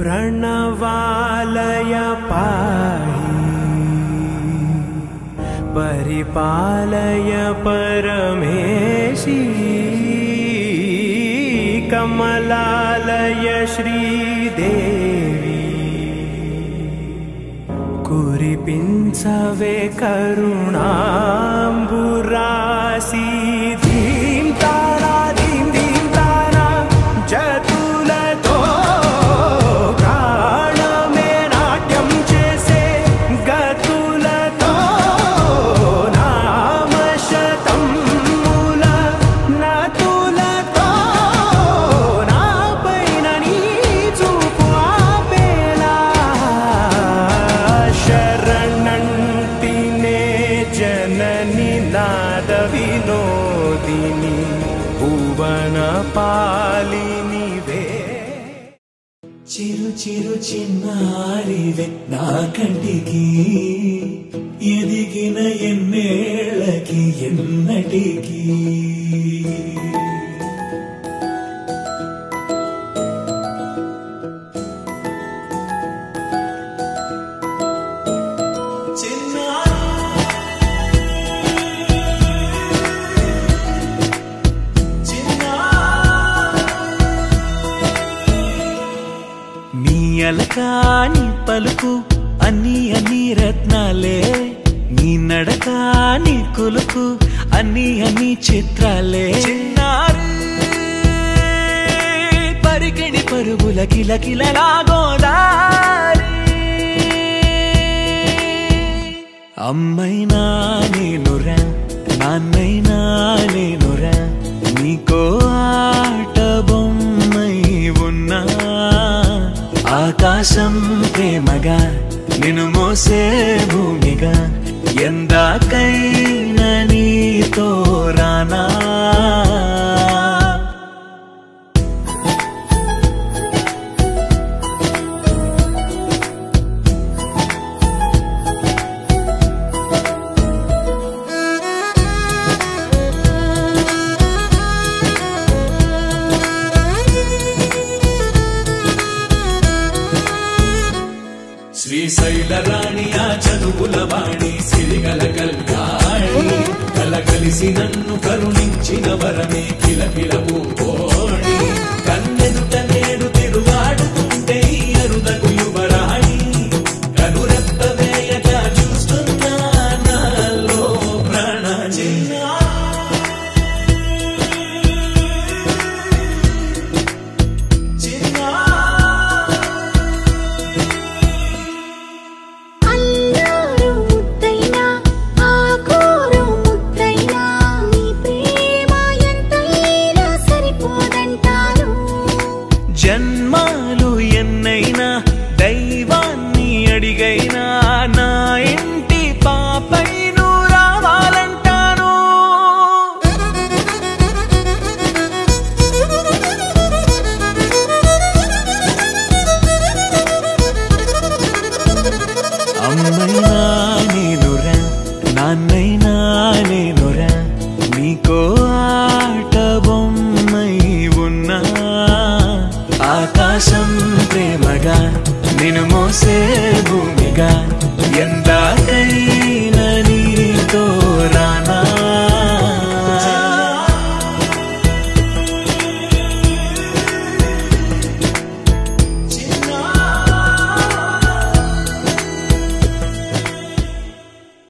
प्रणवालय पाहि परिपालय परमेशी कमलालय श्रीदेवी कुरिपिंचवे करुणांबुरासी धीम तारा धीम धीम तारा जतुलतो प्राणमे नाट्यं चेसे गतुलतो नामशतं मूल नतुलतो नापैन नी चूपु आपेला शरणंतिने जननी नाद विनोदिनी भुवन पालिनी वे చిరు చిరు చిన్నారివే నా కంటికి ఎదిగిన ఎన్నేళ్ళకి ఎన్నటికి అలకాని పలుకు అన్ని అన్ని రత్నాలే నీ నడకాని కులుకు అన్ని అన్ని చిత్రాలే చిన్నారి పరికిణి పరుగుల కిలకిలలా గోదారి అమ్మైనా నేనురా నాన్నైనా నేనురా నీకో ఆట బొమ్మై ఉన్నా ఆకాశం ప్రేమగా నిన్ను మోసే భూమిగా ఎందాకైనా నీతో రానా శ్రీశైల రాణి ఆ చదువుల వాణి సిరిగల కళ్యాణి కలగలిసి నన్ను కరుణించిన వరమే కిలకిల పూకోణి కన్నెదుట నేడు తిరుగాడుతుంటే అరుదకు యువరాణి కనురెప్ప వేయక చూస్తున్నా నాలో ప్రాణ జన్మాలు ఎన్నైనా దైవాన్ని అడిగైనా నా ఇంటి పాపై నువ్వు రావాలంటాను అమ్మైనా నేనురా నాన్నైనా నేనురా నీకో ఆట బొమ్మై ఉన్నా ఆకాశం ప్రేమగా నిన్ను మోసే భూమిగా ఎందాకై